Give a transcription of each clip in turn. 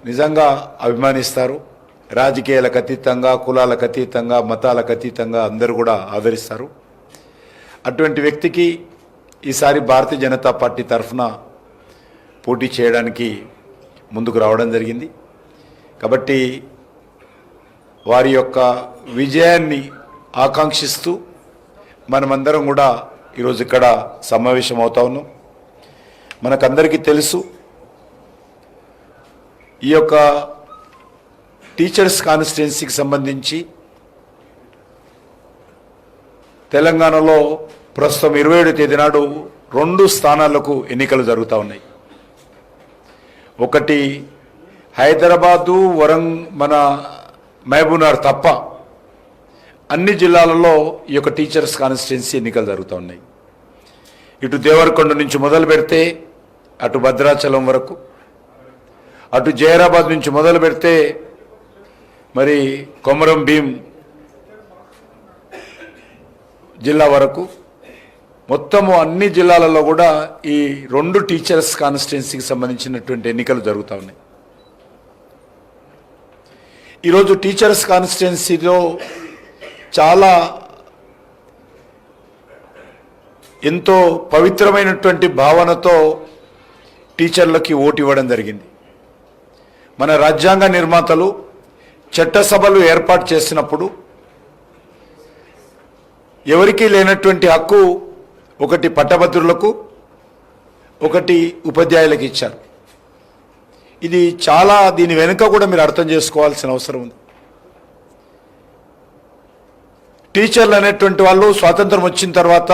నిజంగా అభిమానిస్తారు. రాజకీయాలకు అతీతంగా, కులాలకు అతీతంగా, మతాలకు అతీతంగా అందరూ కూడా ఆదరిస్తారు. అటువంటి వ్యక్తికి ఈసారి భారతీయ జనతా పార్టీ తరఫున పోటీ చేయడానికి ముందుకు రావడం జరిగింది. కాబట్టి వారి యొక్క విజయాన్ని ఆకాంక్షిస్తూ మనమందరం కూడా ఈరోజు ఇక్కడ సమావేశం అవుతా ఉన్నాం. మనకందరికీ తెలుసు, ఈ యొక్క టీచర్స్ కాన్స్టిట్యున్సీకి సంబంధించి తెలంగాణలో ప్రస్తుతం 27వ తేదీ నాడు 2 స్థానాలకు ఎన్నికలు జరుగుతూ ఉన్నాయి. ఒకటి హైదరాబాదు, మన మహబూబ్నగర్ తప్ప అన్ని జిల్లాలలో ఈ యొక్క టీచర్స్ కాన్స్టిట్యున్సీ ఎన్నికలు జరుగుతూ ఉన్నాయి. ఇటు దేవరకొండ నుంచి మొదలు పెడితే అటు భద్రాచలం వరకు, అటు జైరాబాద్ నుంచి మొదలు పెడితే మరి కొమరం భీం జిల్లా వరకు మొత్తము అన్ని జిల్లాలలో కూడా ఈ 2 టీచర్స్ కాన్స్టిట్యున్సీకి సంబంధించినటువంటి ఎన్నికలు జరుగుతూ ఉన్నాయి. ఈరోజు టీచర్స్ కాన్స్టిట్యున్సీలో చాలా ఎంతో పవిత్రమైనటువంటి భావనతో టీచర్లకి ఓటు ఇవ్వడం జరిగింది. మన రాజ్యాంగ నిర్మాతలు చట్టసభలు ఏర్పాటు చేసినప్పుడు ఎవరికీ లేనటువంటి హక్కు ఒకటి పట్టభద్రులకు, ఒకటి ఉపాధ్యాయులకు ఇచ్చారు. ఇది చాలా, దీని వెనుక కూడా మీరు అర్థం చేసుకోవాల్సిన అవసరం ఉంది. టీచర్లు అనేటువంటి వాళ్ళు స్వాతంత్రం వచ్చిన తర్వాత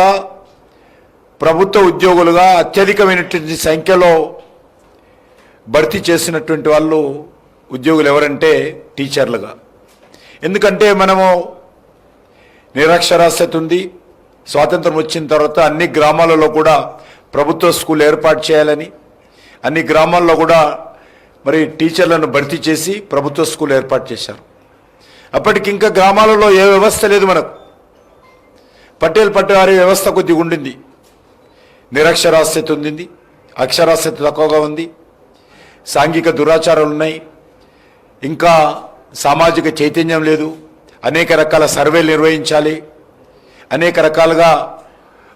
ప్రభుత్వ ఉద్యోగులుగా అత్యధికమైనటువంటి సంఖ్యలో భర్తీ చేసినటువంటి వాళ్ళు ఉద్యోగులు ఎవరంటే టీచర్లుగా. ఎందుకంటే మనము నిరక్షరాస్యత ఉంది. స్వాతంత్రం వచ్చిన తర్వాత అన్ని గ్రామాలలో కూడా ప్రభుత్వ స్కూల్ ఏర్పాటు చేయాలని, అన్ని గ్రామాల్లో కూడా మరి టీచర్లను భర్తీ చేసి ప్రభుత్వ స్కూల్ ఏర్పాటు చేశారు. అప్పటికి ఇంకా గ్రామాలలో ఏ వ్యవస్థ లేదు. మనకు పటేల్ పట్టవారి వ్యవస్థ కొద్దిగా ఉండింది. నిరక్షరాస్యత ఉంది, అక్షరాస్యత తక్కువగా ఉంది, సాంఘిక దురాచారాలు ఉన్నాయి, ఇంకా సామాజిక చైతన్యం లేదు. అనేక రకాల సర్వేలు నిర్వహించాలి, అనేక రకాలుగా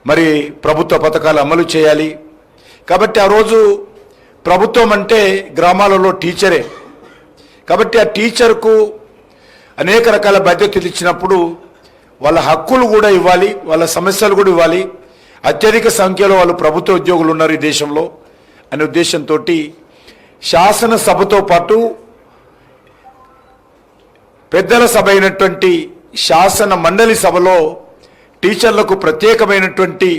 మరి ప్రభుత్వ పథకాలు అమలు చేయాలి. కాబట్టి ఆ రోజు ప్రభుత్వం అంటే గ్రామాలలో టీచరే. కాబట్టి ఆ టీచర్కు అనేక రకాల బాధ్యతలు ఇచ్చినప్పుడు వాళ్ళ హక్కులు కూడా ఇవ్వాలి, వాళ్ళ సమస్యలు కూడా ఇవ్వాలి. అత్యధిక సంఖ్యలో వాళ్ళు ప్రభుత్వ ఉద్యోగులు ఉన్నారు ఈ దేశంలో అనే ఉద్దేశంతో శాసనసభతో పాటు పెద్దల సభ అయినటువంటి శాసన మండలి సభలో టీచర్లకు ప్రత్యేకమైనటువంటి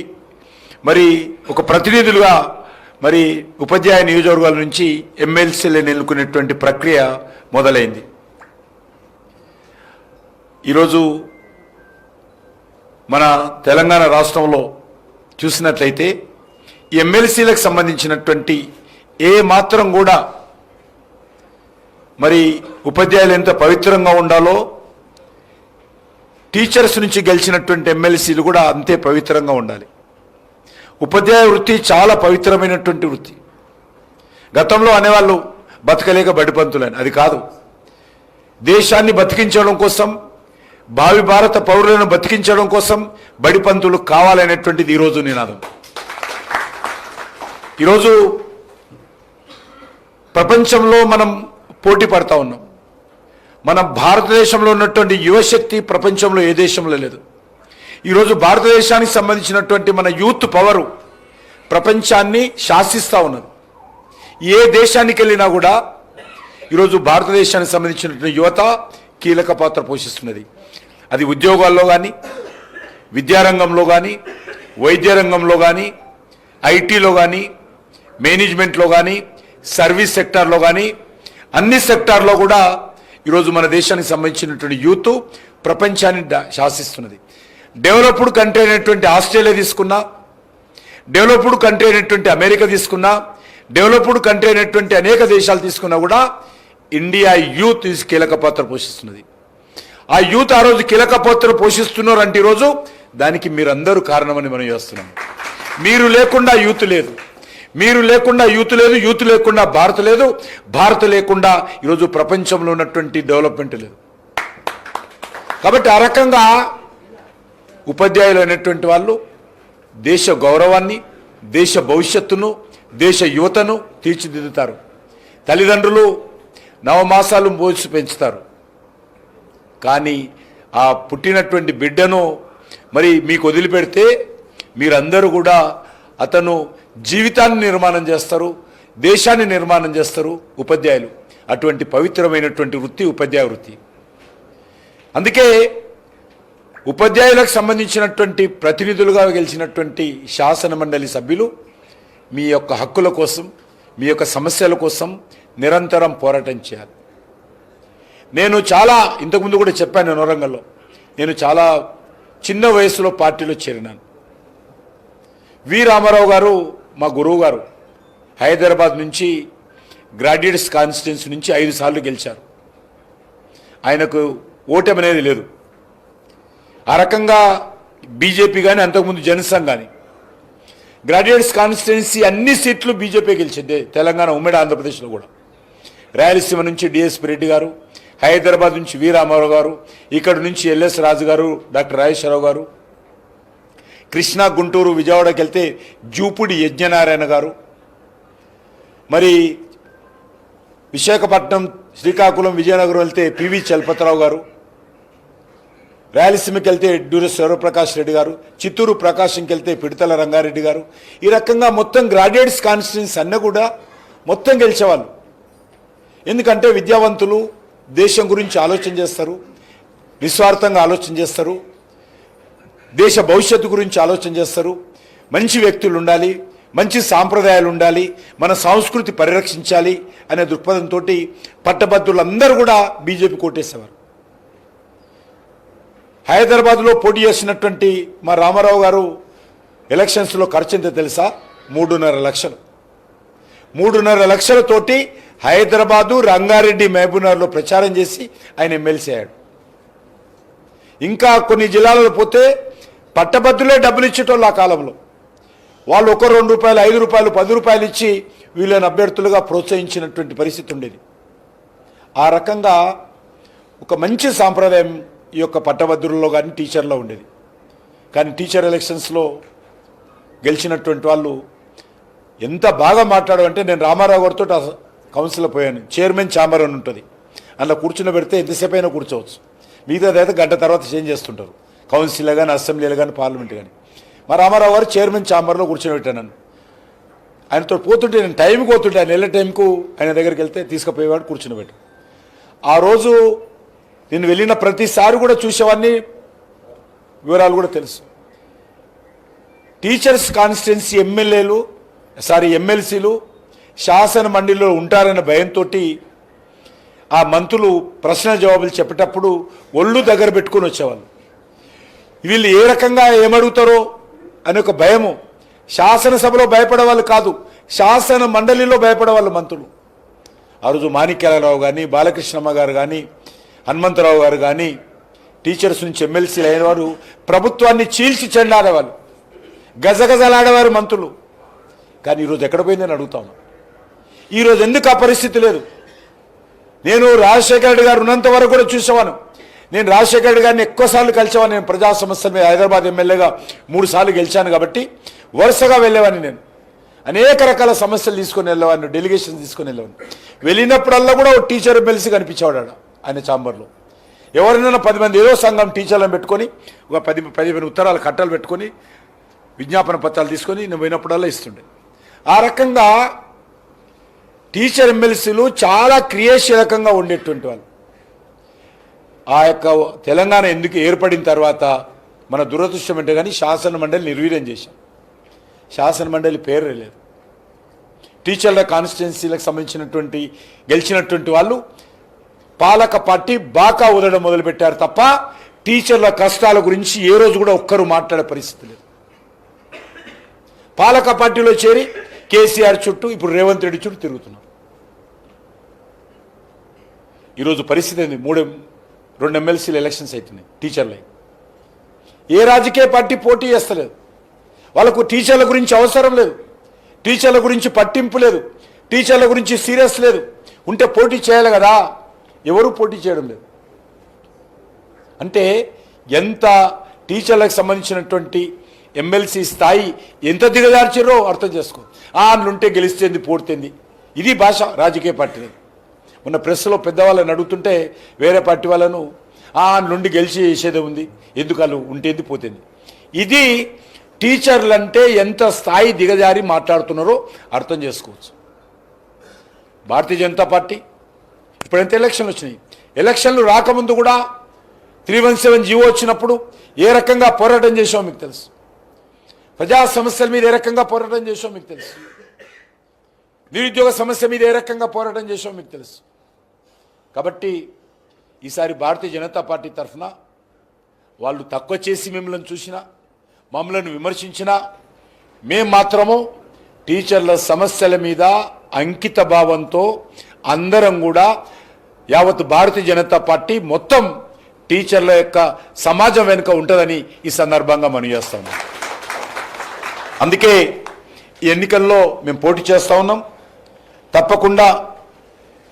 మరి ఒక ప్రతినిధులుగా మరి ఉపాధ్యాయ నియోజకవర్గాల నుంచి ఎమ్మెల్సీలను ఎన్నుకునేటువంటి ప్రక్రియ మొదలైంది. ఈరోజు మన తెలంగాణ రాష్ట్రంలో చూసినట్లయితే ఈ ఎమ్మెల్సీలకు సంబంధించినటువంటి ఏ మాత్రం కూడా మరి ఉపాధ్యాయులు ఎంత పవిత్రంగా ఉండాలో టీచర్స్ నుంచి గెలిచినటువంటి ఎమ్మెల్సీలు కూడా అంతే పవిత్రంగా ఉండాలి. ఉపాధ్యాయ వృత్తి చాలా పవిత్రమైనటువంటి వృత్తి. గతంలో అనేవాళ్ళు బతకలేక బడిపంతులని, అది కాదు. దేశాన్ని బతికించడం కోసం, భావి భారత పౌరులను బతికించడం కోసం బడిపంతులు కావాలనేటువంటిది ఈరోజు నినాదం. ఈరోజు ప్రపంచంలో మనం పోటీ పడతా ఉన్నాం. మన భారతదేశంలో ఉన్నటువంటి యువశక్తి ప్రపంచంలో ఏ దేశంలో లేదు. ఈరోజు భారతదేశానికి సంబంధించినటువంటి మన యూత్ పవరు ప్రపంచాన్ని శాసిస్తూ ఉన్నది. ఏ దేశానికి వెళ్ళినా కూడా ఈరోజు భారతదేశానికి సంబంధించినటువంటి యువత కీలక పాత్ర పోషిస్తున్నది. అది ఉద్యోగాల్లో కానీ, విద్యారంగంలో కానీ, వైద్య రంగంలో కానీ, ఐటీలో కానీ, మేనేజ్మెంట్లో కానీ, సర్వీస్ సెక్టార్లో కానీ, అన్ని సెక్టార్లో కూడా ఈరోజు మన దేశానికి సంబంధించినటువంటి యూత్ ప్రపంచాన్ని శాసిస్తున్నది. డెవలప్డ్ కంట్రీ అయినటువంటి ఆస్ట్రేలియా తీసుకున్నా, డెవలప్డ్ కంట్రీ అయినటువంటి అమెరికా తీసుకున్నా, డెవలప్డ్ కంట్రీ అయినటువంటి అనేక దేశాలు తీసుకున్నా కూడా ఇండియా యూత్ కీలక పాత్ర పోషిస్తున్నది. ఆ యూత్ ఆ రోజు కీలక పాత్ర పోషిస్తున్నారు అంటే ఈరోజు దానికి మీరందరూ కారణమని మనం చేస్తున్నాం. మీరు లేకుండా యూత్ లేదు, మీరు లేకుండా యూత్ లేదు, యూత్ లేకుండా భారత్ లేదు, భారత్ లేకుండా ఈరోజు ప్రపంచంలో ఉన్నటువంటి డెవలప్మెంట్ లేదు. కాబట్టి ఆ రకంగా ఉపాధ్యాయులు అనేటువంటి వాళ్ళు దేశ గౌరవాన్ని, దేశ భవిష్యత్తును, దేశ యువతను తీర్చిదిద్దుతారు. తల్లిదండ్రులు నవమాసాలు మోసి పెంచుతారు. కానీ ఆ పుట్టినటువంటి బిడ్డను మరి మీకు వదిలిపెడితే మీరందరూ కూడా అతను జీవితాన్ని నిర్మాణం చేస్తారు, దేశాన్ని నిర్మాణం చేస్తారు ఉపాధ్యాయులు. అటువంటి పవిత్రమైనటువంటి వృత్తి ఉపాధ్యాయ వృత్తి. అందుకే ఉపాధ్యాయులకు సంబంధించినటువంటి ప్రతినిధులుగా గెలిచినటువంటి శాసన మండలి సభ్యులు మీ యొక్క హక్కుల కోసం, మీ యొక్క సమస్యల కోసం నిరంతరం పోరాటం చేయాలి. నేను చాలా ఇంతకుముందు కూడా చెప్పాను వరంగల్లో, నేను చాలా చిన్న వయసులో పార్టీలో చేరినాను. వి రామారావు గారు మా గురువు గారు హైదరాబాద్ నుంచి గ్రాడ్యుయేట్స్ కాన్స్టిట్యున్సీ నుంచి 5 సార్లు గెలిచారు. ఆయనకు ఓటమి అనేది లేదు. ఆ రకంగా బీజేపీ కానీ అంతకుముందు జనసంఘ్ కానీ గ్రాడ్యుయేట్స్ కాన్స్టిట్యున్సీ అన్ని సీట్లు బీజేపీ గెలిచింది. తెలంగాణ ఉమ్మడి ఆంధ్రప్రదేశ్లో కూడా రాయలసీమ నుంచి డిఎస్పి రెడ్డి గారు, హైదరాబాద్ నుంచి వి రామారావు గారు, ఇక్కడ నుంచి ఎల్ఎస్ రాజు గారు, డాక్టర్ రాజేశ్వరరావు గారు, కృష్ణా గుంటూరు విజయవాడకి వెళ్తే జూపుడి యజ్ఞనారాయణ గారు, మరి విశాఖపట్నం శ్రీకాకుళం విజయనగరం వెళ్తే పివి చలపతిరావు గారు, రాయలసీమకి వెళ్తే ఎడ్డూరి శివప్రకాష్ రెడ్డి గారు, చిత్తూరు ప్రకాశంకి వెళ్తే పిడతల రంగారెడ్డి గారు. ఈ రకంగా మొత్తం గ్రాడ్యుయేట్స్ కాన్స్టిట్యున్సీ అన్న కూడా మొత్తం గెలిచేవాళ్ళు. ఎందుకంటే విద్యావంతులు దేశం గురించి ఆలోచన చేస్తారు, నిస్వార్థంగా ఆలోచన చేస్తారు, దేశ భవిష్యత్తు గురించి ఆలోచన చేస్తారు. మంచి వ్యక్తులు ఉండాలి, మంచి సాంప్రదాయాలు ఉండాలి, మన సంస్కృతి పరిరక్షించాలి అనే దృక్పథంతో పట్టభద్రులందరూ కూడా బీజేపీ కోటేసేవారు. హైదరాబాద్లో పోటీ చేసినటువంటి మా రామారావు గారు ఎలక్షన్స్లో ఖర్చు ఎంత తెలుసా? 3.5 లక్షలు. 3.5 లక్షలతోటి హైదరాబాదు, రంగారెడ్డి, మహబూబ్నగర్లో ప్రచారం చేసి ఆయన ఎమ్మెల్సీ అయ్యాడు. ఇంకా కొన్ని జిల్లాలలో పోతే పట్టభద్రులే డబ్బులు ఇచ్చేటోళ్ళు ఆ కాలంలో. వాళ్ళు 1 2 రూపాయలు, 5 రూపాయలు, 10 రూపాయలు ఇచ్చి వీళ్ళని అభ్యర్థులుగా ప్రోత్సహించినటువంటి పరిస్థితి ఉండేది. ఆ రకంగా ఒక మంచి సాంప్రదాయం ఈ యొక్క పట్టభద్రుల్లో కానీ టీచర్లో ఉండేది. కానీ టీచర్ ఎలక్షన్స్లో గెలిచినటువంటి వాళ్ళు ఎంత బాగా మాట్లాడారంటే, నేను రామారావు గారితో కౌన్సిల్లో పోయాను. చైర్మన్ ఛాంబర్ అని ఉంటుంది, అందులో కూర్చుని పెడితే ఎంతసేపు అయినా కూర్చోవచ్చు. మిగతాదైతే గంట తర్వాత చేంజ్ చేస్తుంటారు, కౌన్సిల్లో కానీ, అసెంబ్లీలో కానీ, పార్లమెంట్ కానీ. మా రామారావు గారు చైర్మన్ ఛాంబర్లో కూర్చొని పెట్టాను. ఆయనతో పోతుంటే నేను టైంకి పోతుంటే, ఆయన వెళ్ళే టైంకు ఆయన దగ్గరికి వెళ్తే తీసుకుపోయేవాడు, కూర్చుని పెట్టాను. ఆ రోజు నేను వెళ్ళిన ప్రతిసారి కూడా చూసేవాడిని, వివరాలు కూడా తెలుసు. టీచర్స్ కాన్స్టిట్యున్సీ ఎమ్మెల్సీలు శాసన మండలిలో ఉంటారన్న భయంతో ఆ మంత్రులు ప్రశ్న జవాబులు చెప్పేటప్పుడు ఒళ్ళు దగ్గర పెట్టుకొని వచ్చేవాళ్ళు. వీళ్ళు ఏ రకంగా ఏమడుగుతారో అనే ఒక భయము. శాసనసభలో భయపడేవాళ్ళు కాదు, శాసన మండలిలో భయపడేవాళ్ళు మంత్రులు. ఆ రోజు మాణిక్యాలరావు కానీ, బాలకృష్ణమ్మ గారు కానీ, హనుమంతరావు గారు కానీ టీచర్స్ నుంచి ఎమ్మెల్సీలు అయిన వారు ప్రభుత్వాన్ని చీల్చి చెండాడేవాళ్ళు, గజగజలాడేవారు మంత్రులు. కానీ ఈరోజు ఎక్కడ పోయిందని అడుగుతాను. ఈరోజు ఎందుకు ఆ పరిస్థితి లేదు? నేను రాజశేఖర రెడ్డి గారు ఉన్నంత వరకు కూడా చూసేవాను. నేను రాజశేఖర రెడ్డి గారిని ఎక్కువసార్లు కలిసేవాను. నేను ప్రజా సమస్యల మీద హైదరాబాద్ ఎమ్మెల్యేగా 3 సార్లు గెలిచాను కాబట్టి వరుసగా వెళ్ళేవాడిని. నేను అనేక రకాల సమస్యలు తీసుకొని వెళ్ళేవాడిని, డెలిగేషన్ తీసుకొని వెళ్ళేవాడిని. వెళ్ళినప్పుడల్లా కూడా ఒక టీచర్ ఎమ్మెల్సీ కనిపించేవాడు ఆయన ఛాంబర్లో. ఎవరైనా 10 మంది ఏదో సంఘం టీచర్లను పెట్టుకొని ఒక 10 ఉత్తరాలు కట్టలు పెట్టుకొని విజ్ఞాపన పత్రాలు తీసుకొని నేను పోయినప్పుడల్లా ఇస్తుండే. ఆ రకంగా టీచర్ ఎమ్మెల్సీలు చాలా క్రియాశీలకంగా ఉండేటువంటి వాళ్ళు. ఆ యొక్క తెలంగాణ ఎందుకు ఏర్పడిన తర్వాత మన దురదృష్టం అంటే కానీ శాసన మండలి నిర్వీర్యం చేశాం. శాసన మండలి పేరు లేదు. టీచర్ల కాన్స్టిట్యున్సీలకు సంబంధించినటువంటి గెలిచినటువంటి వాళ్ళు పాలక పార్టీ బాకా ఊదడం మొదలుపెట్టారు తప్ప టీచర్ల కష్టాల గురించి ఏ రోజు కూడా ఒక్కరు మాట్లాడే పరిస్థితి లేదు. పాలక పార్టీలో చేరి కేసీఆర్ చుట్టూ, ఇప్పుడు రేవంత్ రెడ్డి చుట్టూ తిరుగుతున్నారు. ఈరోజు పరిస్థితి ఏంది? 2 ఎమ్మెల్సీలు ఎలక్షన్స్ అవుతున్నాయి టీచర్లై. ఏ రాజకీయ పార్టీ పోటీ చేస్తలేదు. వాళ్ళకు టీచర్ల గురించి అవసరం లేదు. టీచర్ల గురించి పట్టింపు లేదు, టీచర్ల గురించి సీరియస్ లేదు. ఉంటే పోటీ చేయాలి కదా, ఎవరు పోటీ చేయడం లేదు. అంటే ఎంత టీచర్లకు సంబంధించినటువంటి ఎమ్మెల్సీ స్థాయి ఎంత దిగజార్చారో అర్థం చేసుకో. అందులుంటే గెలిస్తేంది పోడితేంది, ఇది భాష రాజకీయ పార్టీని. మొన్న ప్రెస్లో పెద్దవాళ్ళని అడుగుతుంటే వేరే పార్టీ వాళ్ళను నుండి గెలిచి చేసేదే ఉంది, ఎందుకు వాళ్ళు ఉంటేంది పోతేంది. ఇది టీచర్లు అంటే ఎంత స్థాయి దిగజారి మాట్లాడుతున్నారో అర్థం చేసుకోవచ్చు. భారతీయ జనతా పార్టీ ఇప్పుడైతే ఎలక్షన్లు వచ్చినాయి, ఎలక్షన్లు రాకముందు కూడా 317 జీవో వచ్చినప్పుడు ఏ రకంగా పోరాటం చేసామో మీకు తెలుసు. ప్రజా సమస్యల మీద ఏ రకంగా పోరాటం చేసామో మీకు తెలుసు. నిరుద్యోగ సమస్య మీద ఏ రకంగా పోరాటం చేసామో మీకు తెలుసు. కాబట్టి ఈసారి భారతీయ జనతా పార్టీ తరఫున వాళ్ళు తక్కువ చేసి మిమ్మల్ని చూసినా, మమ్మల్ని విమర్శించినా, మేము మాత్రము టీచర్ల సమస్యల మీద అంకిత భావంతో అందరం కూడా యావత్ భారతీయ జనతా పార్టీ మొత్తం టీచర్ల యొక్క సమాజం వెనుక ఉంటుందని ఈ సందర్భంగా మనం చేస్తాం. అందుకే ఈ ఎన్నికల్లో మేము పోటీ చేస్తూ ఉన్నాం. తప్పకుండా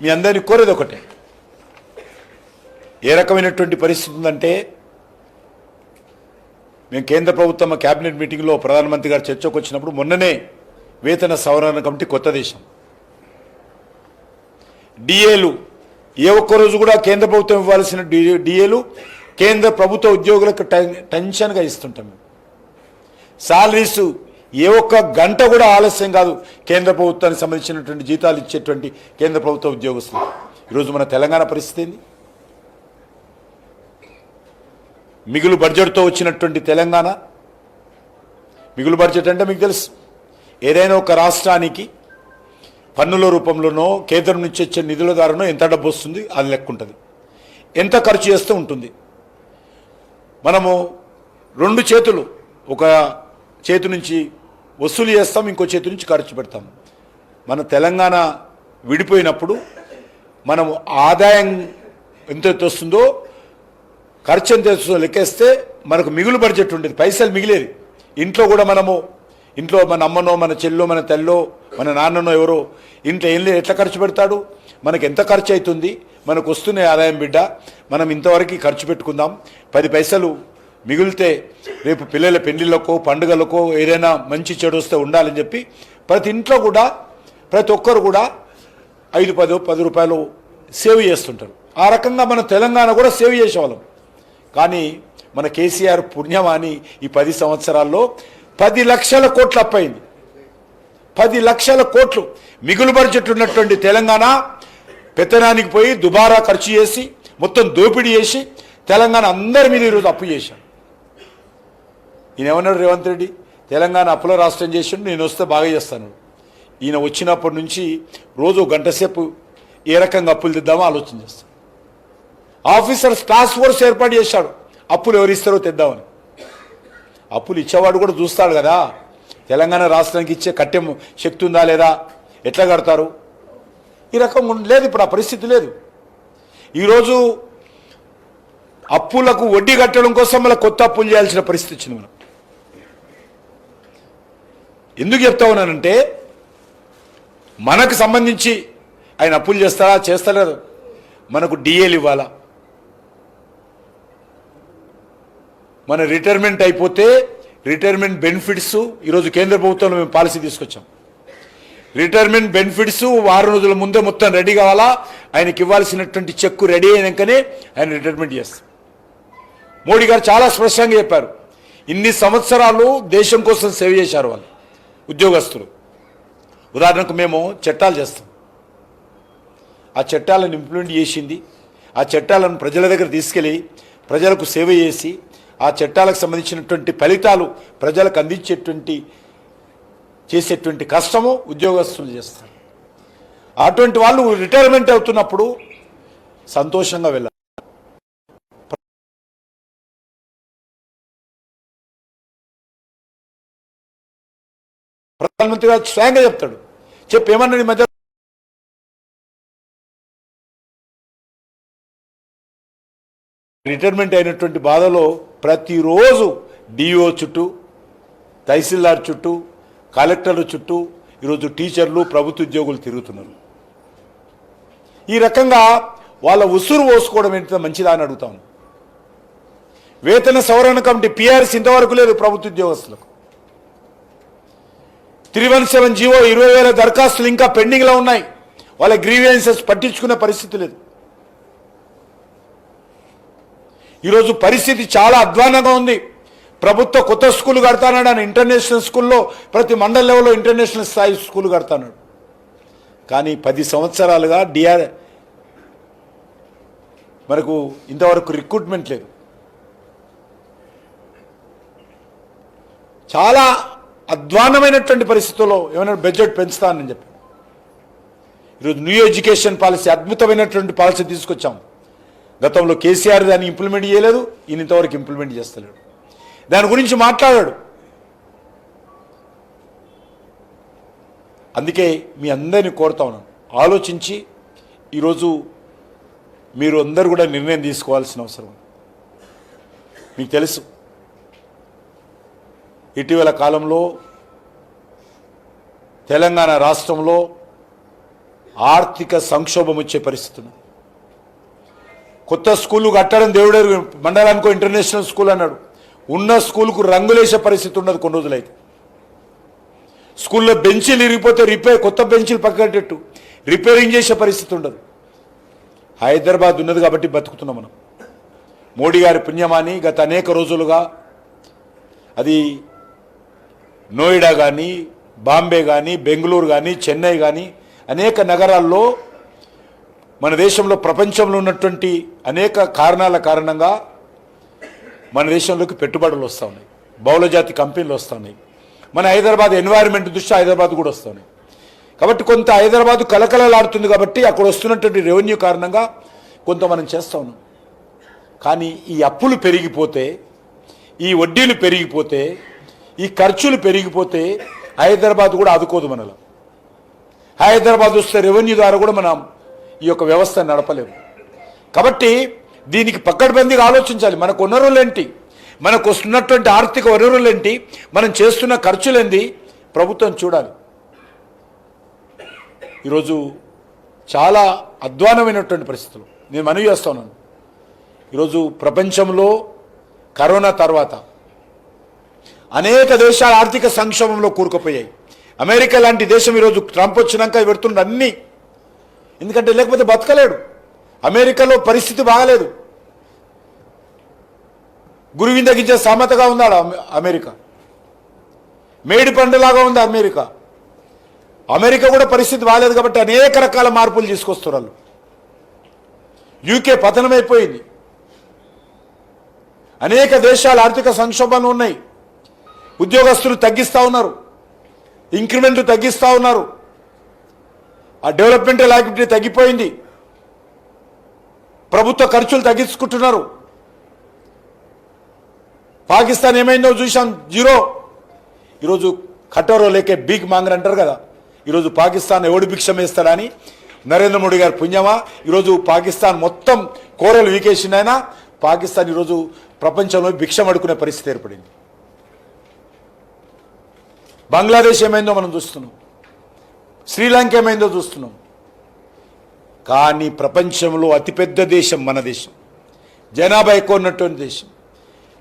మీ అందరినీ కోరేది ఒకటే, ఏ రకమైనటువంటి పరిస్థితి ఉందంటే, మేము కేంద్ర ప్రభుత్వం క్యాబినెట్ మీటింగ్లో ప్రధానమంత్రి గారు చర్చకు వచ్చినప్పుడు మొన్ననే వేతన సవరణ కమిటీ కొత్త దేశం డిఏలు ఏ ఒక్కరోజు కూడా కేంద్ర ప్రభుత్వం ఇవ్వాల్సిన డిఏలు కేంద్ర ప్రభుత్వ ఉద్యోగులకు టెన్షన్గా ఇస్తుంటాం. శాలరీస్ ఏ ఒక్క గంట కూడా ఆలస్యం కాదు కేంద్ర ప్రభుత్వానికి సంబంధించినటువంటి జీతాలు ఇచ్చేటువంటి కేంద్ర ప్రభుత్వ ఉద్యోగస్తులు. ఈరోజు మన తెలంగాణ పరిస్థితి ఏంది? మిగులు బడ్జెట్తో వచ్చినటువంటి తెలంగాణ, మిగులు బడ్జెట్ అంటే మీకు తెలుసు, ఏదైనా ఒక రాష్ట్రానికి పన్నుల రూపంలోనో కేంద్రం నుంచి వచ్చే నిధుల ద్వారానో ఎంత డబ్బు వస్తుంది అది లెక్క ఉంటుంది, ఎంత ఖర్చు చేస్తూ ఉంటుంది. మనము రెండు చేతులు, ఒక చేతి నుంచి వసూలు చేస్తాం, ఇంకో చేతి నుంచి ఖర్చు పెడతాం. మన తెలంగాణ విడిపోయినప్పుడు మనము ఆదాయం ఎంత వస్తుందో ఖర్చు ఎంత వస్తుందో లెక్కేస్తే మనకు మిగులు బడ్జెట్ ఉండేది, పైసలు మిగిలేది. ఇంట్లో కూడా మనము, ఇంట్లో మన అమ్మనో మన చెల్లో మన తల్లో మన నాన్ననో ఎవరో ఇంట్లో ఏం లేదు, ఎట్లా ఖర్చు పెడతాడు, మనకు ఎంత ఖర్చు అవుతుంది, మనకు వస్తున్న ఆదాయం బిడ్డ, మనం ఇంతవరకు ఖర్చు పెట్టుకుందాం, 10 పైసలు మిగిలితే రేపు పిల్లల పెళ్లిళ్ళకో పండుగలకో ఏదైనా మంచి చెడు వస్తే ఉండాలని చెప్పి ప్రతి ఇంట్లో కూడా ప్రతి ఒక్కరు కూడా 5-10 రూపాయలు సేవ్ చేస్తుంటారు. ఆ రకంగా మన తెలంగాణ కూడా సేవ్ చేసేవాళ్ళం. కానీ మన కేసీఆర్ పుణ్యమాని ఈ 10 సంవత్సరాల్లో 10 లక్షల కోట్లు అప్పయింది. 10 లక్షల కోట్లు మిగులు బడ్జెట్ ఉన్నటువంటి తెలంగాణ పెత్తనానికి పోయి దుబారా ఖర్చు చేసి మొత్తం దోపిడీ చేసి తెలంగాణ అందరి మీద ఈరోజు అప్పు చేశాడు. ఈయన ఏమన్నాడు రేవంత్ రెడ్డి, తెలంగాణ అప్పుల రాష్ట్రం చేసిండు, నేను వస్తే బాగా చేస్తాను. ఈయన వచ్చినప్పటి నుంచి రోజు గంట సేపు ఏ రకంగా అప్పులు తెద్దామో ఆలోచన చేస్తాడు. ఆఫీసర్స్ టాస్క్ ఫోర్స్ ఏర్పాటు చేశాడు, అప్పులు ఎవరిస్తారో తెద్దామని. అప్పులు ఇచ్చేవాడు కూడా చూస్తాడు కదా, తెలంగాణ రాష్ట్రానికి ఇచ్చే కట్టెం శక్తి ఉందా లేదా, ఎట్లా కడతారు, ఈ రకం లేదు. ఇప్పుడు ఆ పరిస్థితి లేదు. ఈరోజు అప్పులకు వడ్డీ కట్టడం కోసం మళ్ళీ కొత్త అప్పులు చేయాల్సిన పరిస్థితి వచ్చింది. మనం ఎందుకు చెప్తా ఉన్నానంటే, మనకు సంబంధించి ఆయన అప్పులు చేస్తారా చేస్తలేదు, మనకు డిఏలు ఇవ్వాలా, మన రిటైర్మెంట్ అయిపోతే రిటైర్మెంట్ బెనిఫిట్స్ ఈరోజు కేంద్ర ప్రభుత్వంలో మేము పాలసీ తీసుకొచ్చాం. రిటైర్మెంట్ బెనిఫిట్స్ 6 రోజుల ముందే మొత్తం రెడీ కావాలా, ఆయనకి ఇవ్వాల్సినటువంటి చెక్కు రెడీ అయినాకనే ఆయన రిటైర్మెంట్ చేస్తాం. మోడీ గారు చాలా స్పష్టంగా చెప్పారు, ఇన్ని సంవత్సరాలు దేశం కోసం సేవ చేశారు వాళ్ళు ఉద్యోగస్తులు. ఉదాహరణకు మేము చట్టాలు చేస్తాం, ఆ చట్టాలను ఇంప్లిమెంట్ చేసింది, ఆ చట్టాలను ప్రజల దగ్గర తీసుకెళ్ళి ప్రజలకు సేవ చేసి ఆ చట్టాలకు సంబంధించినటువంటి ఫలితాలు ప్రజలకు అందించేటువంటి చేసేటువంటి కష్టము ఉద్యోగస్తులు చేస్తారు. అటువంటి వాళ్ళు రిటైర్మెంట్ అవుతున్నప్పుడు సంతోషంగా వెళ్ళాలి. ప్రధానమంత్రి గారు స్వయంగా చెప్తాడు, ఏమన్నాడు ఈ మధ్య, రిటైర్మెంట్ అయినటువంటి బాధలో ప్రతిరోజు డిఓ చుట్టూ, తహసీల్దార్ చుట్టూ, కలెక్టర్ల చుట్టూ, ఈరోజు టీచర్లు ప్రభుత్వ ఉద్యోగులు తిరుగుతున్నారు. ఈ రకంగా వాళ్ళ ఉసురు పోసుకోవడం ఏంటో మంచిదా అని అడుగుతాను. వేతన సవరణ కమిటీ పిఆర్సీ ఇంతవరకు లేదు ప్రభుత్వ ఉద్యోగస్తులకు. 317 జీవో 20,000 దరఖాస్తులు ఇంకా పెండింగ్లో ఉన్నాయి. వాళ్ళ గ్రీవెన్సెస్ పట్టించుకునే పరిస్థితి లేదు. ఈరోజు పరిస్థితి చాలా అధ్వానంగా ఉంది. ప్రభుత్వ కొత్త స్కూల్ కడతానని ఇంటర్నేషనల్ స్కూల్లో ప్రతి మండల లెవెల్లో ఇంటర్నేషనల్ స్థాయి స్కూల్ కడతాడు. కానీ 10 సంవత్సరాలుగా మనకు ఇంతవరకు రిక్రూట్మెంట్ లేదు. చాలా అధ్వానమైనటువంటి పరిస్థితుల్లో ఏమైనా బడ్జెట్ పెంచుతానని చెప్పి ఈరోజు న్యూ ఎడ్యుకేషన్ పాలసీ అద్భుతమైనటువంటి పాలసీ తీసుకొచ్చాం. గతంలో కేసీఆర్ దాన్ని ఇంప్లిమెంట్ చేయలేదు, ఈయన ఇంతవరకు ఇంప్లిమెంట్ చేస్తలేడు. దాని గురించి మాట్లాడాడు. అందుకే మీ అందరినీ కోరుతా ఉన్నాను, ఆలోచించి ఈరోజు మీరు అందరూ కూడా నిర్ణయం తీసుకోవాల్సిన అవసరం. మీకు తెలుసు ఇటీవల కాలంలో తెలంగాణ రాష్ట్రంలో ఆర్థిక సంక్షోభం వచ్చే పరిస్థితి. కొత్త స్కూళ్ళు కట్టడం దేవుడే, మండలానికో ఇంటర్నేషనల్ స్కూల్ అన్నాడు. ఉన్న స్కూల్కు రంగులేసే పరిస్థితి ఉన్నది. కొన్ని రోజులైతే స్కూల్లో బెంచీలు ఇరిగిపోతే కొత్త బెంచీలు పక్కనట్టు రిపేరింగ్ చేసే పరిస్థితి ఉండదు. హైదరాబాద్ ఉన్నది కాబట్టి బతుకుతున్నాం మనం. మోడీ గారి పుణ్యమాని గత అనేక రోజులుగా అది నోయిడా కానీ, బాంబే కానీ, బెంగళూరు కానీ, చెన్నై కానీ అనేక నగరాల్లో మన దేశంలో ప్రపంచంలో ఉన్నటువంటి అనేక కారణాల కారణంగా మన దేశంలోకి పెట్టుబడులు వస్తూ ఉన్నాయి, బహుళజాతి కంపెనీలు వస్తున్నాయి. మన హైదరాబాద్ ఎన్వైరన్మెంట్ దృష్ట్యా హైదరాబాద్ కూడా వస్తున్నాయి. కాబట్టి కొంత హైదరాబాద్ కలకలలాడుతుంది కాబట్టి అక్కడ వస్తున్నటువంటి రెవెన్యూ కారణంగా కొంత మనం చేస్తూ ఉన్నాం. కానీ ఈ అప్పులు పెరిగిపోతే, ఈ వడ్డీలు పెరిగిపోతే, ఈ ఖర్చులు పెరిగిపోతే హైదరాబాద్ కూడా ఆదుకోదు మనలో. హైదరాబాద్ వస్తే రెవెన్యూ ద్వారా కూడా మనం ఈ యొక్క వ్యవస్థ నడపలేము. కాబట్టి దీనికి పక్కడబందీగా ఆలోచించాలి. మనకు వనరులేంటి, మనకు వస్తున్నటువంటి ఆర్థిక వనరులేంటి, మనం చేస్తున్న ఖర్చులేంటి ప్రభుత్వం చూడాలి. ఈరోజు చాలా అధ్వానమైనటువంటి పరిస్థితులు నేను మనవి చేస్తున్నాను. ఈరోజు ప్రపంచంలో కరోనా తర్వాత అనేక దేశాలు ఆర్థిక సంక్షోభంలో కూరుకుపోయాయి. అమెరికా లాంటి దేశం ఈరోజు ట్రంప్ వచ్చినాక పెడుతున్న అన్నీ, ఎందుకంటే లేకపోతే బతకలేడు. అమెరికాలో పరిస్థితి బాగలేదు. గురువిందగించే సామెతగా ఉందాడు అమెరికా. మేడి పండులాగా ఉంది అమెరికా. అమెరికా కూడా పరిస్థితి బాగలేదు కాబట్టి అనేక రకాల మార్పులు తీసుకొస్తున్నారు. యూకే పతనమైపోయింది. అనేక దేశాలు ఆర్థిక సంక్షోభాలు ఉన్నాయి. ఉద్యోగస్తులు తగ్గిస్తూ ఉన్నారు, ఇంక్రిమెంట్లు తగ్గిస్తూ ఉన్నారు. ఆ డెవలప్మెంటల్ యాక్టివిటీ తగ్గిపోయింది. ప్రభుత్వ ఖర్చులు తగ్గించుకుంటున్నారు. పాకిస్తాన్ ఏమైందో చూసాం, జీరో. ఈరోజు కటోరో లేకే బీక్ మాంగర్ అంటారు కదా. ఈరోజు పాకిస్తాన్ ఎవడు భిక్షం వేస్తాడని నరేంద్ర మోడీ గారి పుణ్యమా ఈరోజు పాకిస్తాన్ మొత్తం కోరలు వీకేషన్ అయినా పాకిస్తాన్ ఈరోజు ప్రపంచంలో భిక్షం అడుకునే పరిస్థితి ఏర్పడింది. బంగ్లాదేశ్ ఏమైందో మనం చూస్తున్నాం, శ్రీలంక ఏమైందో చూస్తున్నాం. కానీ ప్రపంచంలో అతిపెద్ద దేశం మన దేశం, జనాభా ఎక్కువ ఉన్నటువంటి దేశం.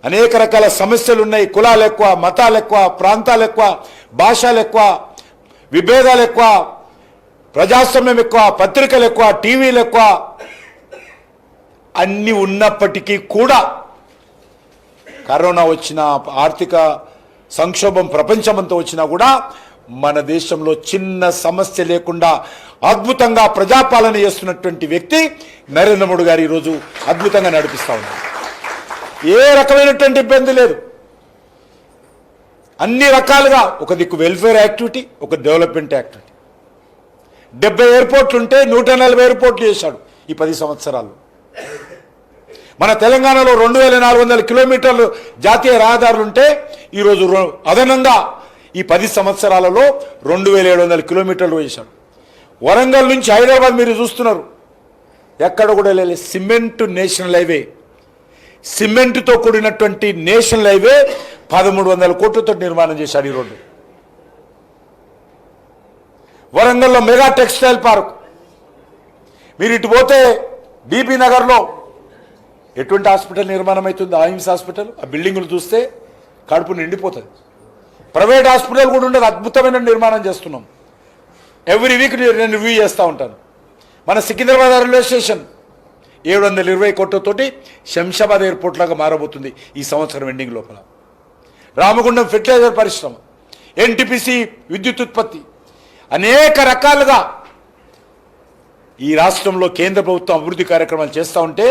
అనేక రకాల సమస్యలు ఉన్నాయి. కులాలు ఎక్కువ, మతాలు ఎక్కువ, ప్రాంతాలు ఎక్కువ, భాషలు ఎక్కువ, విభేదాలు ఎక్కువ, ప్రజాస్వామ్యం ఎక్కువ, పత్రికలు ఎక్కువ, టీవీలు ఎక్కువ. అన్నీ ఉన్నప్పటికీ కూడా కరోనా వచ్చిన, ఆర్థిక సంక్షోభం ప్రపంచమంతా వచ్చినా కూడా మన దేశంలో చిన్న సమస్య లేకుండా అద్భుతంగా ప్రజాపాలన చేస్తున్నటువంటి వ్యక్తి నరేంద్ర మోడీ గారు ఈరోజు అద్భుతంగా నడిపిస్తూ ఉన్నారు. ఏ రకమైనటువంటి ఇబ్బంది లేదు. అన్ని రకాలుగా ఒక దిక్కు వెల్ఫేర్ యాక్టివిటీ, ఒక డెవలప్మెంట్ యాక్టివిటీ. 70 ఎయిర్పోర్ట్లు ఉంటే 140 ఎయిర్పోర్ట్లు చేశాడు ఈ 10 సంవత్సరాలు. మన తెలంగాణలో 2400 కిలోమీటర్లు జాతీయ రహదారులు ఉంటే ఈరోజు అదనంగా ఈ 10 సంవత్సరాలలో 2700 కిలోమీటర్లు వేశాడు. వరంగల్ నుంచి హైదరాబాద్ మీరు చూస్తున్నారు, ఎక్కడ కూడా లేదు. సిమెంట్ నేషనల్ హైవే, సిమెంటుతో కూడినటువంటి నేషనల్ హైవే 1300 కోట్లతో నిర్మాణం చేశాడు ఈ రోడ్డు. వరంగల్లో మెగా టెక్స్టైల్ పార్క్, మీరు ఇటు పోతే బీబీ నగర్లో ఎటువంటి హాస్పిటల్ నిర్మాణం అవుతుంది, ఆయిమ్స్ హాస్పిటల్. ఆ బిల్డింగులు చూస్తే కడుపు నిండిపోతుంది. ప్రైవేట్ హాస్పిటల్ కూడా ఉండదు, అద్భుతమైన నిర్మాణం చేస్తున్నాం. ఎవ్రీ వీక్ నేను రివ్యూ చేస్తూ ఉంటాను. మన సికింద్రాబాద్ రైల్వే స్టేషన్ 720 కోట్లతోటి శంషాబాద్ ఎయిర్పోర్ట్ లాగా మారబోతుంది ఈ సంవత్సరం ఎండింగ్ లోపల. రామగుండం ఫెర్టిలైజర్ పరిశ్రమ, ఎన్టీపీసీ విద్యుత్ ఉత్పత్తి, అనేక రకాలుగా ఈ రాష్ట్రంలో కేంద్ర ప్రభుత్వం అభివృద్ధి కార్యక్రమాలు చేస్తూ ఉంటే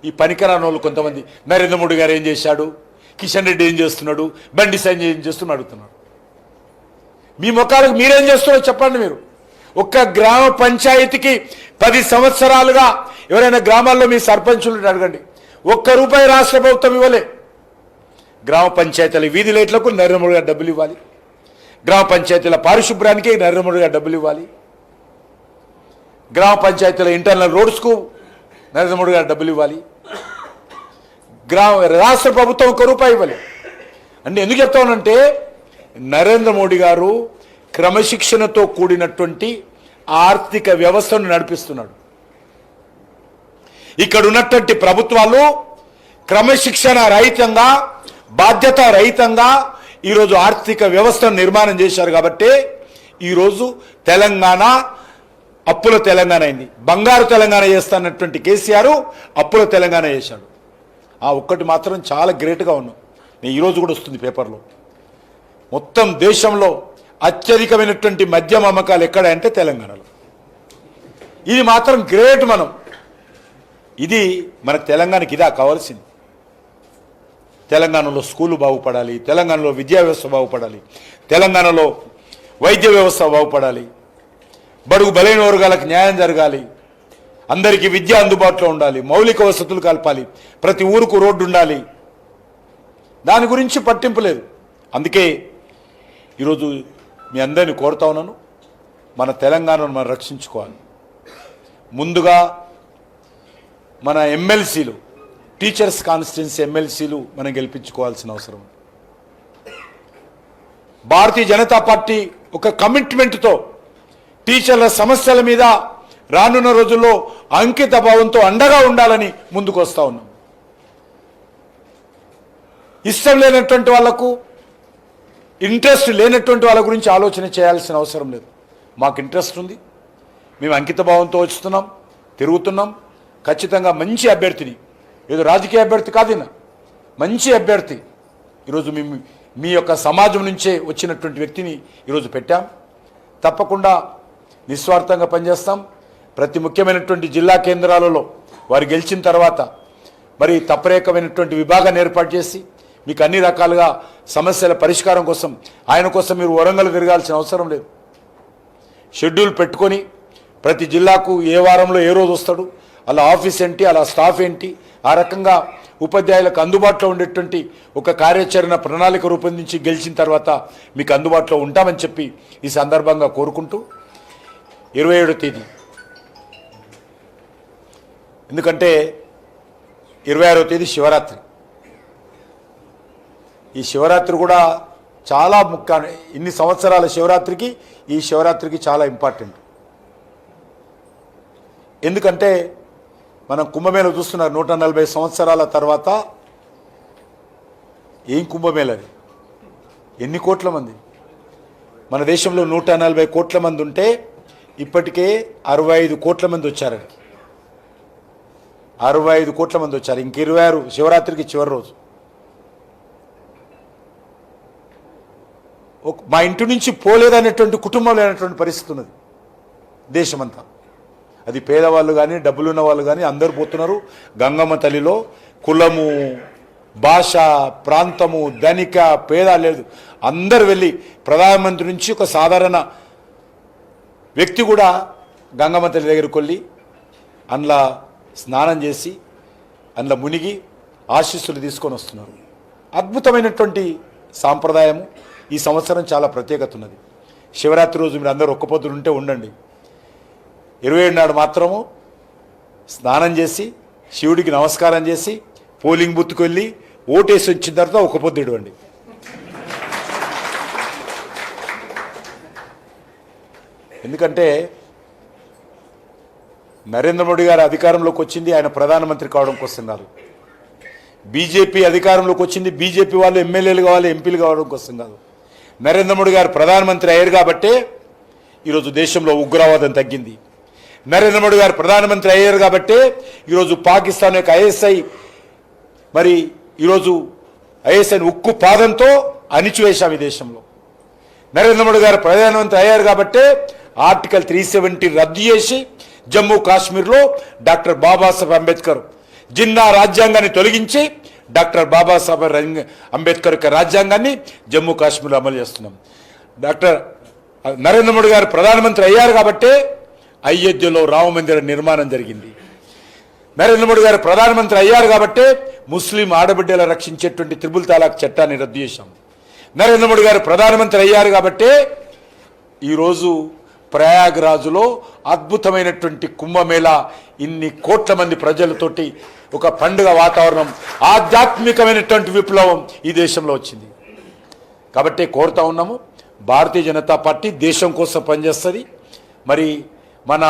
ఈ పనికిరాని వాళ్ళు కొంతమంది, నరేంద్ర మోడీ గారు ఏం చేశాడు, కిషన్ రెడ్డి ఏం చేస్తున్నాడు, బండి సంజయ్ ఏం చేస్తున్నాడు అడుగుతున్నాడు. మీ ముఖాలకు మీరేం చేస్తున్నారో చెప్పండి. మీరు ఒక్క గ్రామ పంచాయతీకి 10 సంవత్సరాలుగా ఎవరైనా గ్రామాల్లో మీ సర్పంచులు అడగండి, ₹1 రాష్ట్ర ప్రభుత్వం ఇవ్వలే. గ్రామ పంచాయతీల వీధి లైట్లకు నరేంద్ర మోడీ గారు డబ్బులు ఇవ్వాలి, గ్రామ పంచాయతీల పారిశుభ్రానికి నరేంద్ర మోడీ గారు డబ్బులు ఇవ్వాలి, గ్రామ పంచాయతీల ఇంటర్నల్ రోడ్స్కు నరేంద్ర మోడీ గారు డబ్బులు ఇవ్వాలి, రాష్ట్ర ప్రభుత్వం ₹1 ఇవ్వాలి. అంటే ఎందుకు చెప్తానంటే నరేంద్ర మోడీ గారు క్రమశిక్షణతో కూడినటువంటి ఆర్థిక వ్యవస్థను నడిపిస్తున్నాడు. ఇక్కడ ఉన్నటువంటి ప్రభుత్వాలు క్రమశిక్షణ రహితంగా, బాధ్యత రహితంగా ఈరోజు ఆర్థిక వ్యవస్థను నిర్మాణం చేశారు. కాబట్టి ఈరోజు తెలంగాణ అప్పుల తెలంగాణ అయింది. బంగారు తెలంగాణ చేస్తానటువంటి కేసీఆర్ అప్పుల తెలంగాణ చేశాడు. ఆ ఒక్కటి మాత్రం చాలా గ్రేట్గా ఉన్నాం. నేను ఈరోజు కూడా వస్తుంది పేపర్లో, మొత్తం దేశంలో అత్యధికమైనటువంటి మద్యం అమ్మకాలు ఎక్కడ అంటే తెలంగాణలో. ఇది మాత్రం గ్రేట్. ఇది మన తెలంగాణకి ఇదా కావాల్సింది. తెలంగాణలో స్కూలు బాగుపడాలి, తెలంగాణలో విద్యా వ్యవస్థ బాగుపడాలి, తెలంగాణలో వైద్య వ్యవస్థ బాగుపడాలి, బడుగు బలైన వర్గాలకు న్యాయం జరగాలి, అందరికీ విద్య అందుబాటులో ఉండాలి, మౌలిక వసతులు కలపాలి, ప్రతి ఊరుకు రోడ్డు ఉండాలి. దాని గురించి పట్టింపు లేదు. అందుకే ఈరోజు మీ అందరినీ కోరుతా ఉన్నాను, మన తెలంగాణను మనం రక్షించుకోవాలి. ముందుగా మన ఎమ్మెల్సీలు, టీచర్స్ కాన్స్టిట్యున్సీ ఎమ్మెల్సీలు మనం గెలిపించుకోవాల్సిన అవసరం. భారతీయ జనతా పార్టీ ఒక కమిట్మెంట్తో టీచర్ల సమస్యల మీద రానున్న రోజుల్లో అంకిత భావంతో అండగా ఉండాలని ముందుకు వస్తూ ఉన్నాం. ఇష్టం లేనటువంటి వాళ్లకు, ఇంట్రెస్ట్ లేనటువంటి వాళ్ళ గురించి ఆలోచన చేయాల్సిన అవసరం లేదు. మాకు ఇంట్రెస్ట్ ఉంది, మేము అంకిత భావంతో వస్తున్నాం, తిరుగుతున్నాం. ఖచ్చితంగా మంచి అభ్యర్థిని, ఏదో రాజకీయ అభ్యర్థి కాదు, మంచి అభ్యర్థి ఈరోజు మీ యొక్క సమాజం నుంచే వచ్చినటువంటి వ్యక్తిని ఈరోజు పెట్టాం. తప్పకుండా నిస్వార్థంగా పనిచేస్తాం. ప్రతి ముఖ్యమైనటువంటి జిల్లా కేంద్రాలలో వారు గెలిచిన తర్వాత మరి తప్పరేకమైనటువంటి విభాగాన్ని ఏర్పాటు చేసి మీకు అన్ని రకాలుగా సమస్యల పరిష్కారం కోసం, ఆయన కోసం మీరు వరంగల్ తిరగాల్సిన అవసరం లేదు. షెడ్యూల్ పెట్టుకొని ప్రతి జిల్లాకు ఏ వారంలో ఏ రోజు వస్తాడు, అలా ఆఫీస్ ఏంటి, అలా స్టాఫ్ ఏంటి, ఆ రకంగా ఉపాధ్యాయులకు అందుబాటులో ఉండేటువంటి ఒక కార్యాచరణ ప్రణాళిక రూపొందించి గెలిచిన తర్వాత మీకు అందుబాటులో ఉంటామని చెప్పి ఈ సందర్భంగా కోరుకుంటూ 27వ తేదీ, ఎందుకంటే 26వ తేదీ శివరాత్రి. ఈ శివరాత్రి కూడా చాలా ముఖ్య, ఇన్ని సంవత్సరాల శివరాత్రికి ఈ శివరాత్రికి చాలా ఇంపార్టెంట్. ఎందుకంటే మనం కుంభమేళ చూస్తున్నారు, 140 సంవత్సరాల తర్వాత. ఏం కుంభమేళది, ఎన్ని కోట్ల మంది? మన దేశంలో 140 కోట్ల మంది ఉంటే ఇప్పటికే 65 కోట్ల మంది వచ్చారని. 65 కోట్ల మంది వచ్చారు. ఇంక 26 శివరాత్రికి చివరి రోజు. మా ఇంటి నుంచి పోలేదనేటువంటి కుటుంబం లేనటువంటి పరిస్థితి ఉన్నది దేశమంతా. అది పేదవాళ్ళు కానీ డబ్బులున్న వాళ్ళు కానీ అందరూ పోతున్నారు. గంగమ్మ తల్లిలో కులము, భాష, ప్రాంతము, ధనిక, పేద లేదు, అందరు వెళ్ళి ప్రధానమంత్రి నుంచి ఒక సాధారణ వ్యక్తి కూడా గంగమ్మ తల్లి దగ్గరికి వెళ్ళి అందులో స్నానం చేసి అందులో మునిగి ఆశీస్సులు తీసుకొని వస్తున్నారు. అద్భుతమైనటువంటి సాంప్రదాయము. ఈ సంవత్సరం చాలా ప్రత్యేకత ఉన్నది. శివరాత్రి రోజు మీరు అందరూ ఒక్క పొద్దులు ఉంటే ఉండండి. 27 నాడు మాత్రము స్నానం చేసి శివుడికి నమస్కారం చేసి పోలింగ్ బూత్కు వెళ్ళి ఓటేసి వచ్చిన తర్వాత ఒక్క పొద్దు ఇవ్వండి. ఎందుకంటే నరేంద్ర మోడీ గారు అధికారంలోకి వచ్చింది ఆయన ప్రధానమంత్రి కావడం కోసం కాదు. బీజేపీ అధికారంలోకి వచ్చింది బీజేపీ వాళ్ళు ఎమ్మెల్యేలు కావాలి, ఎంపీలు కావడం కోసం కాదు. నరేంద్ర మోడీ గారు ప్రధానమంత్రి అయ్యారు కాబట్టే ఈరోజు దేశంలో ఉగ్రవాదం తగ్గింది. నరేంద్ర మోడీ గారు ప్రధానమంత్రి అయ్యారు కాబట్టే ఈరోజు పాకిస్తాన్ యొక్క ఐఎస్ఐ మరి ఈరోజు ఐఎస్ఐని ఉక్కు పాదంతో అణిచివేశాం ఈ దేశంలో. నరేంద్ర మోడీ గారు ప్రధానమంత్రి అయ్యారు కాబట్టే ఆర్టికల్ 370 రద్దు చేసి జమ్మూ కాశ్మీర్లో డాక్టర్ బాబాసాహెబ్ అంబేద్కర్ జిన్నా రాజ్యాంగాన్ని తొలగించి డాక్టర్ బాబాసాహెబ్ అంబేద్కర్ యొక్క రాజ్యాంగాన్ని జమ్మూ కాశ్మీర్లో అమలు చేస్తున్నాం. డాక్టర్ నరేంద్ర మోడీ గారు ప్రధానమంత్రి అయ్యారు కాబట్టే అయోధ్యలో రామ మందిర నిర్మాణం జరిగింది. నరేంద్ర మోడీ గారు ప్రధానమంత్రి అయ్యారు కాబట్టే ముస్లిం ఆడబిడ్డల రక్షించేటువంటి త్రిపుల్ తలాక్ చట్టాన్ని రద్దు చేశాం. నరేంద్ర మోడీ గారు ప్రధానమంత్రి అయ్యారు కాబట్టే ఈరోజు ప్రయాగ్రాజులో అద్భుతమైనటువంటి కుంభమేళా ఇన్ని కోట్ల మంది ప్రజలతోటి ఒక పండుగ వాతావరణం, ఆధ్యాత్మికమైనటువంటి విప్లవం ఈ దేశంలో వచ్చింది. కాబట్టి కోరుతా ఉన్నాము, భారతీయ జనతా పార్టీ దేశం కోసం పనిచేస్తుంది. మరి మన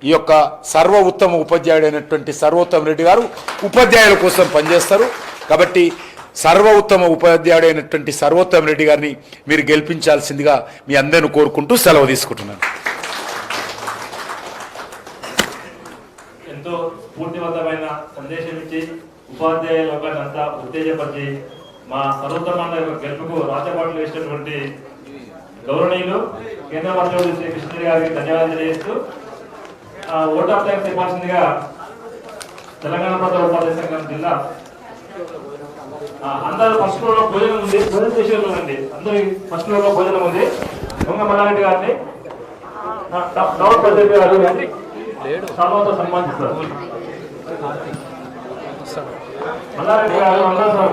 ఈ యొక్క సర్వ ఉత్తమ ఉపాధ్యాయుడైనటువంటి సర్వోత్తమ రెడ్డి గారు ఉపాధ్యాయుల కోసం పనిచేస్తారు. కాబట్టి సర్వ ఉత్తమ ఉపాధ్యాయుడైనటువంటి సర్వోత్తమ రెడ్డి గారిని మీరు గెలిపించాల్సిందిగా మీ అందరిని కోరుకుంటూ సెలవు తీసుకుంటున్నాను. ఎంతో స్ఫూర్తివంతమైన సందేశం ఇచ్చి ఉపాధ్యాయ లోకాన్నంతా ఉత్తేజపరిచి మా సర్వోత్తమ గెలుపుకు రాజబాటలు వేసినటువంటి గౌరవనీయులు కేంద్ర మంత్రి శ్రీ కృష్ణరెడ్డి గారికి ధన్యవాదాలు తెలియజేస్తూ ఓటు అప్లై చెప్పాల్సిందిగా తెలంగాణ ప్రభుత్వ ఉపాధ్యాయ సంఘం జిల్లా అందరూ ఫస్ట్ ఫ్లోర్ లో భోజనం ఉంది, భోజనం చేసేది అందరూ ఫస్ట్ ఫ్లోర్ లో భోజనం ఉంది. దొంగ మల్లారెడ్డి గారిని డౌట్ ప్రజెంట్ గారు సన్మానంతో సన్మానిస్తారు. మల్లారెడ్డి గారు అందరూ